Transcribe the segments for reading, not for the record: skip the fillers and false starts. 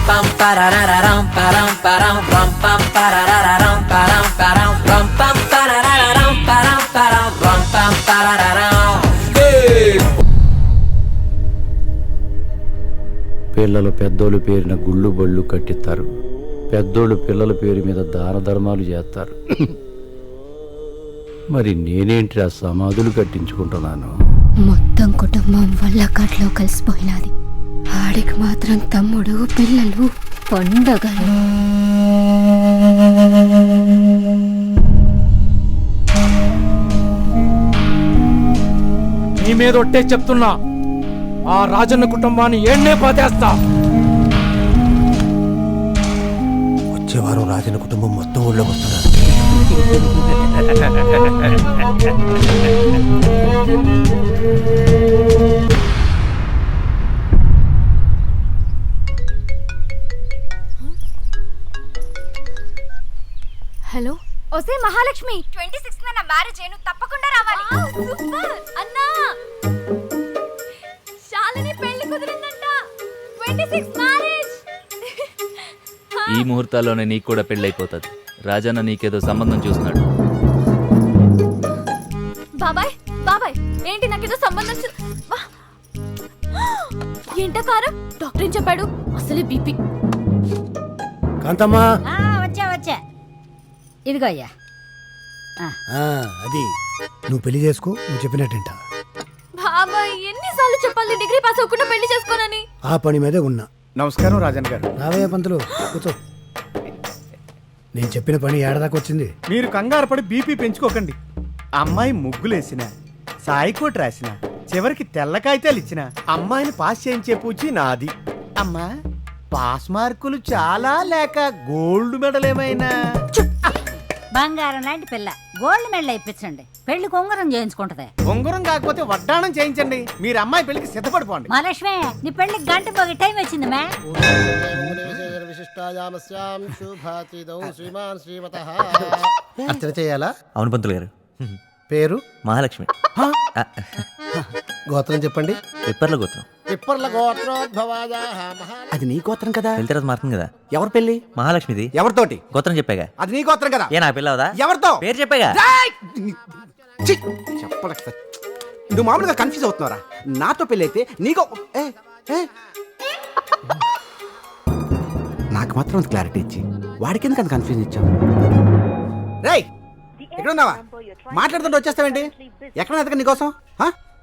pam parararam param param ram pam parararam param param ram pam parararam param param ram pam parararam. పిల్లలు పెద్దోళ్ళు పేరున గుళ్ళు బళ్ళు కట్టిస్తారు, పెద్దోళ్ళు పిల్లల పేరు మీద దాన ధర్మాలు చేస్తారు. మరి నేనేంటి ఆ సమాధులు కట్టించుకుంటున్నాను? మొత్తం కుటుంబం వల్లకాట్లో కలిసిపోయినది. ఆడికి మాత్రం తమ్ముడు పిల్లలు పండగలు. నీ మీద ఒట్టే చెప్తున్నా, ఆ రాజన్న కుటుంబాన్ని ఏడ్నే పాతేస్తా. వచ్చే వారం రాజన్న కుటుంబం మొత్తం ఊళ్ళోకి వస్తున్నారు. హలో, ఒసే మహాలక్ష్మి, 26న నా మ్యారేజ్ అయిను, తప్పకుండా రావాలి. సూపర్ అన్నా, శాలిని పెళ్లి కుదిరిందంట. 26 మ్యారేజ్. ఈ ముహూర్తాల్లోనే నీకు కూడా పెళ్ళైపోతుంది. రాజన్న నీకేదో సంబంధం చూస్తున్నాడు. బాబాయ్ బాబాయ్, ఏంటి నాకేదో సంబంధం ఏంట కారం? డాక్టర్ ఏం చెప్పాడు? అసలే బీపీ. కాంతమ్మా, వచ్చా ఇదిగో అయ్యా. అది నువ్వు పెళ్లి చేసుకో, నువ్వు చెప్పినట్టంట. బాబాయ్ ఎన్నిసార్లు చెప్పాలి డిగ్రీ పాస్ అవ్వకుండా పెళ్లి చేసుకోనని? ఆ పని మీదే ఉన్నా. నమస్కారం రాజన్ గారు. రావయ్య పంతులు, కూర్చో. నేను చెప్పిన పని ఏడదాకా వచ్చింది. మీరు కంగారు పడి బీపీ పెంచుకోకండి. అమ్మాయి ముగ్గులేసిన, సాయికోట్ రాసిన, చివరికి తెల్ల కాగితాలు ఇచ్చిన, అమ్మాయిని పాస్ చేయించే పూచి నాది. అమ్మా, పాస్ మార్కులు చాలా లేక గోల్డ్ మెడల్ ఏమైనా? బంగారం లాంటి పిల్ల, గోల్డ్ మెడల్ ఇప్పించండి, పెళ్లి కొంగరం చేయించుకుంటది. ఉంగరం కాకపోతే వడ్డాణం చేయించండి. మీరు అమ్మాయి పెళ్లికి సిద్ధపడిపోండి. మహాలక్ష్మి, నీ పెళ్లికి గంట పోగి టైం వచ్చింది మే. అర్చన చేయాలా? అవును పంతులు గారు. పేరు మహాలక్ష్మి. గోత్రం చెప్పండి. పిప్పర్ల గోత్రం. పిప్పర్ల గోత్రోద్భవాయ. అది నీ గోత్రం కదా? పెళ్లి తర్వాత మారుతుంది కదా. ఎవరి పెళ్లి? మహాలక్ష్మిది. ఎవరితోటి? గోత్రం చెప్పాగా. అది నీ గోత్రం కదా? ఏ నా పిల్లవదా? ఎవరితో? పేరు చెప్పాగా. చెప్పలే. నువ్వు మామూలుగా కన్ఫ్యూజ్ అవుతున్నారా? నాతో పెళ్లి అయితే నీకో నాకు మాత్రం క్లారిటీ ఇచ్చి వాడికి ఎందుకు అంత కన్ఫ్యూజ్ ఇచ్చావు? రేయ్, ఎక్కడున్నావా? మాట్లాడుతుంటే వచ్చేస్తావేంటి? ఎక్కడ ఎదక నీకోసం?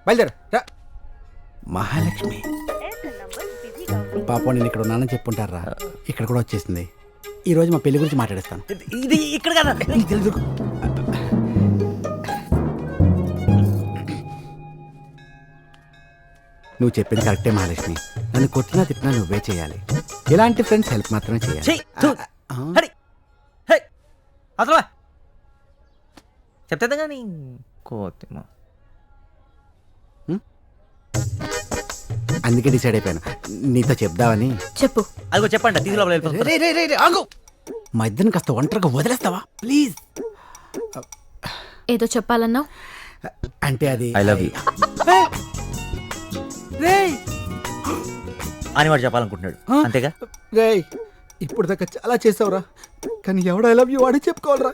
బయలుదేరు. మహాలక్ష్మి పాపం నేను ఇక్కడ ఉన్నానని చెప్పుంటారా? ఇక్కడ కూడా వచ్చేసింది. ఈ రోజు మా పెళ్లి గురించి మాట్లాడేస్తాను. ఇది ఇక్కడ కదా. తెలుసు. నువ్వు చెప్పింది కరెక్టే మహాలక్ష్మి. నన్ను కొట్టినా తిట్టినా నువ్వే చేయాలి. ఇలాంటి ఫ్రెండ్స్ హెల్ప్ మాత్రమే చేయాలి. అసలు చెప్తే కానీ కోతిమా. అందుకే డిసైడ్ అయిపోయాను నీతో చెప్దామని. చెప్పు. అదిగో చెప్పండి. తీసులో ఆగు. మా ఇద్దరిని కాస్త ఒంటరిగా వదిలేస్తావా ప్లీజ్? ఏదో చెప్పాలన్నావు. అంటే అది ఐ లవ్ యూ అని వాడు చెప్పాలనుకుంటున్నాడు. అంతేగా? రేయ్, ఇప్పుడు దాకా చాలా చేసావురా, కానీ ఎవడు ఐ లవ్ యూ వాడే చెప్పుకోవాలరా.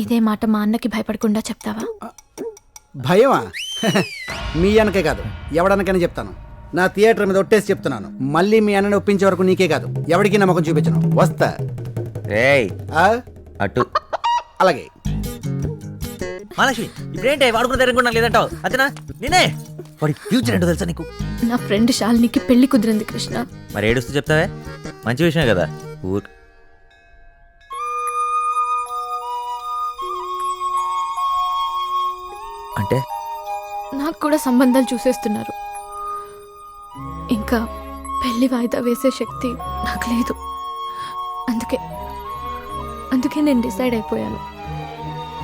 ఇదే మాట మా అన్నకి భయపడకుండా చెప్తావా? భయమా? మీ అన్నకే కాదు, ఎవడన్నకైనా చెప్తాను. నా థియేటర్ మీద ఒట్టేసి చెప్తున్నాను. మళ్ళీ మీ అన్నని ఒప్పించే వరకు నీకే కాదు ఎవడికి నమ్మకం చూపించను. వస్తా. అటు అలాగే. మహాలక్ష్మి, ఇప్పుడేంటి వాడుకున్న ధైర్యం కూడా నాకు లేదంటావు? అంతేనా? నేనే వాడి ఫ్యూచర్ ఏంటో తెలుసా నీకు? నా ఫ్రెండ్ శాలినికి పెళ్లి కుదిరింది కృష్ణ. మరి ఏడుస్తూ చెప్తావే? మంచి విషయమే కదా. ఊరు అంటే నాకు కూడా సంబంధాలు చూసేస్తున్నారు. ఇంకా పెళ్లి వాయిదా వేసే శక్తి నాకు లేదు. అందుకే నేను డిసైడ్ అయిపోయాను.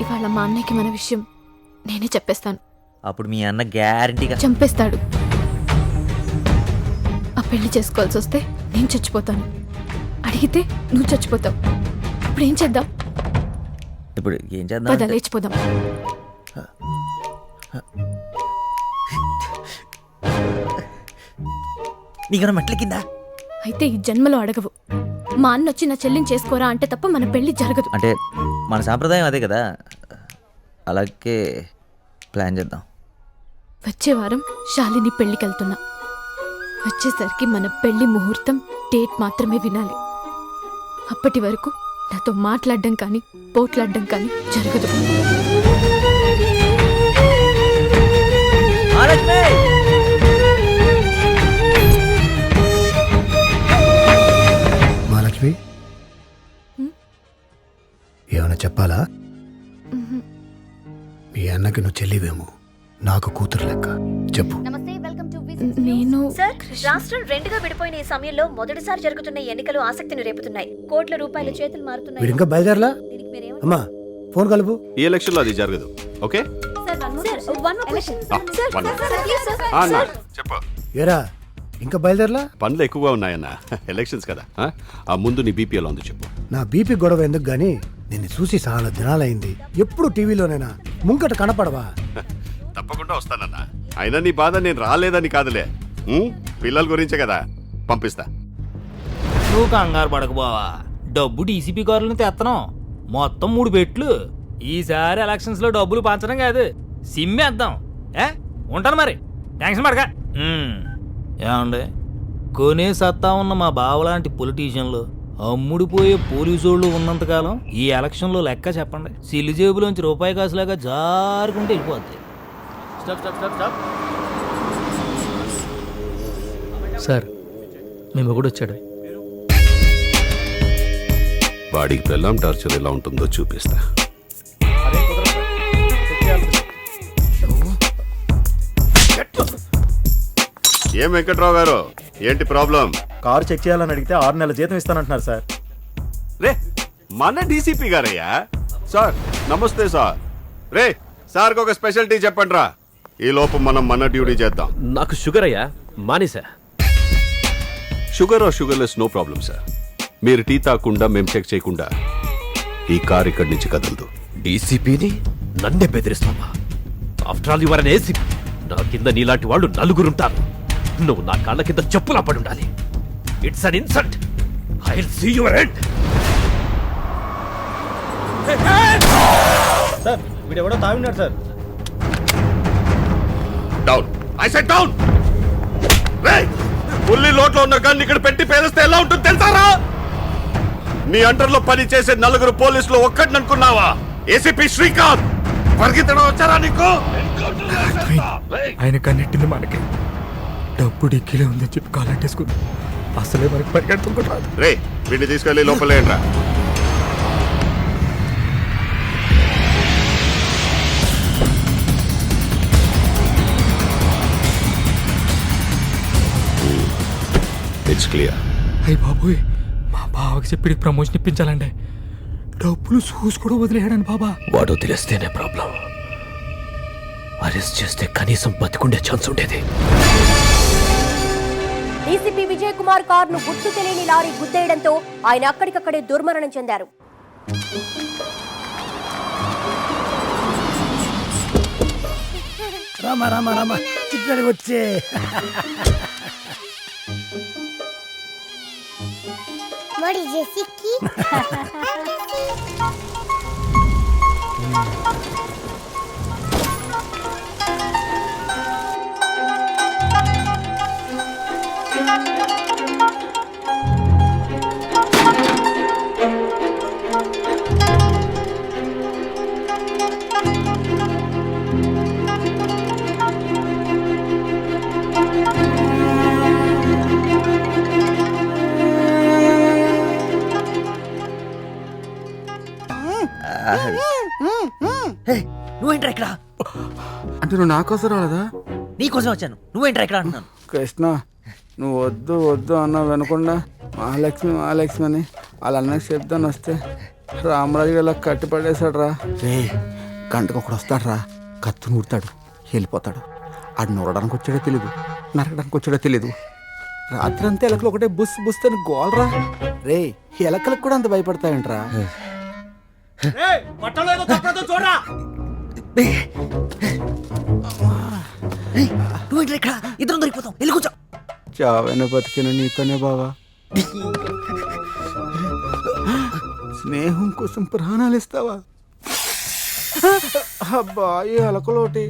ఇవాళ మా అన్నయ్యకి మన విషయం నేనే చెప్పేస్తాను. అప్పుడు మీ అన్న గ్యారంటీగా చంపేస్తాడు. ఆ పెళ్లి చేసుకోవాల్సి వస్తే నేను చచ్చిపోతాను, అడిగితే నువ్వు చచ్చిపోతావు. ఇప్పుడు ఏం చేద్దాం? ఇప్పుడు ఏం చేద్దాం? పద లేచిపోదాం. నీకన్నా మెట్ల కింద అయితే ఈ జన్మలో అడగవు. మా అన్న వచ్చి నా చెల్లిని చేసుకోరా అంటే తప్ప మన పెళ్లి జరగదు. అంటే మన సాంప్రదాయం అదే కదా, అలాగే ప్లాన్ చేద్దాం. వచ్చే వారం శాలిని పెళ్లికెళ్తున్నా. వచ్చేసరికి మన పెళ్లి ముహూర్తం డేట్ మాత్రమే వినాలి. అప్పటి వరకు నాతో మాట్లాడడం కానీ పోట్లాడడం కానీ జరగదు. మహాలక్ష్మి, ఏమైనా చెప్పాలా? మీ అన్నకి నువ్వు చెల్లివేమో, నాకు కూతురు లెక్క. చెప్పు. నమస్తే, వెల్కమ్ టు నేను సార్, రాష్ట్రం రెండుగా విడిపోయిన ఈ సమయంలో మొదటిసారి జరుగుతున్న ఎన్నికలు ఆసక్తిని రేపుతున్నాయి. కోట్ల రూపాయల చేతులు మారుతున్నాయి. వీడు ఇంకా బయలుదేరలా? దీనికి మీరేమంటారు? అమ్మా ఫోన్ కలుపు. ఈ ఎలక్షన్ లో అది జరగదు. ఓకే చెప్పు. ఏరా ఇంకా బయలుదేరలా? పనులు ఎక్కువగా ఉన్నాయన్న, ఎలక్షన్స్ కదా. ఆ ముందు నీ బీపీ ఎలా ఉంది చెప్పు. నా బీపీ గొడవ ఎందుకు గానీ నిన్ను చూసి చాలా దినాలైంది. ఎప్పుడు టీవీలోనైనా ముంగట కనపడవా? తప్పకుండా వస్తానన్నా. అయినా నీ బాధ నేను రాలేదని కాదులే, పిల్లల గురించే కదా. పంపిస్తా. నువ్వు కంగారు పడకపోవా, డబ్బు డీసీపీ కార్లను తెత్తనం. మొత్తం 3 బెట్లు. ఈసారి ఎలక్షన్స్ లో డబ్బులు పంచడం కాదు, సిమ్మేద్దాం. ఉంటాను మరి, టెన్షన్ పడక. ఏమండి, కొనే సత్తా ఉన్న మా బావలాంటి పొలిటీషియన్లు, అమ్ముడిపోయే పోలీసోళ్ళు ఉన్నంతకాలం ఈ ఎలక్షన్లో లెక్క చెప్పండి. సిల్లు జేబులోంచి రూపాయి కాసులాగా జారుకుంటే వెళ్ళిపోద్ది. సార్ మేము ఒకడు వచ్చాడు. వాడికి పెళ్ళాం టార్చర్ ఎలా ఉంటుందో చూపిస్తా. ఏం వెంకట్రావు గారు, ఏంటి ప్రాబ్లం? కారు చెక్ చేయాలని అడిగితే 6 నెలల జీతం ఇస్తానంటున్నారు సార్. రే, మన డీసీపీ గారయ్యా. సార్ నమస్తే సార్. రే, సార్కి ఒక స్పెషాలిటీ చెప్పండి రా. ఈ లోపు మనం మన డ్యూటీ చేద్దాం. నాకు షుగర్ అయ్యా, మానేసా. Sugarless no problem sir. మీరు టీ తాకుండా మేము చెక్ చేయకుండా ఈ కార్ ఇక్కడి నుంచి కదలదు. డీసీపీని నన్నే బెదిరిస్తావా? After all you're an ACP. నా కింద నీలాంటి వాళ్ళు 4 ఉంటారు. నువ్వు నా కాళ్ళ కింద చెప్పులా పడి ఉండాలి. It's an insult. I will see your end. Sir వీడెవడో తాగున్నాడు sir. Down, I said down. రే, పుల్లి లోట్లో ఉన్న గన్ ఇక్కడ పెట్టి పేలిస్తే ఎలా ఉంటుంది తెలుసారా? నీ అండర్లో పని చేసే 4 పోలీసులు ఒక్కడిని అనుకున్నావా? ఏసీపీ శ్రీకాంత్ పరిగెత్తడం వచ్చారా నీకు? ఆయన కన్నెట్టింది మనకి. డబ్బు డిక్కీలో ఉందని చెప్పి కాలెట్టేసుకుంది. అసలే మనకి పరిగెడుతుంటారు. రే, వీడిని తీసుకెళ్లి లోపలేండ్రా. It's clear. అయ్యి బాబోయ్, మా బావకి చెప్పి ప్రమోషన్ ఇప్పించాలండి. డబ్బులు చూసుకోవడం వదిలేయడానికి బాబా. వాడు తెలిస్తేనే ప్రాబ్లం. అరెస్ట్ చేస్తే కనీసం బతికుండే ఛాన్స్ ఉండేది. డీసీపీ విజయ్ కుమార్ కారును గుర్తు తెలియని లారీ గుద్దేయడంతో ఆయన అక్కడికక్కడే దుర్మరణం చెందారు. రామా రామా రామా, ఇక్కడికి వచ్చే. నువ్వేంట్రా ఇక్కడ? అంటే నువ్వు నా కోసం రాలేదా? నీకోసం వచ్చాను. నువ్వేంట్రా ఇక్కడ అంటున్నాను. కృష్ణ, నువ్వు వద్దు వద్దు అన్నావు వినకుండా మహాలక్ష్మి మహాలక్ష్మి అని వాళ్ళ అన్నకి చెప్తాను వస్తే రామరాజు ఇలా కట్టిపడేశాడు రా. రే, గంటకు ఒకడు వస్తాడు రా, కత్తి నూడతాడు, వెళ్ళిపోతాడు. ఆడు నూరడానికి వచ్చాడో తెలీదు, నరకడానికి వచ్చాడో తెలీదు. రాత్రి అంతా ఎలకలు ఒకటే బుస్ బుస్ అని గోల్రా. రే, ఎలకలకు కూడా అంత భయపడతాయంట్రా. చూడరా, నువ్వేంట్రా ఇక్కడ? ఇద్దరం దొరికిపోతాం. వెళ్ళి కూర్చో. చావైనా బతికిన నీతోనే బావా. స్నేహం కోసం ప్రాణాలు ఇస్తావా? అబ్బా ఈ అలకలోటి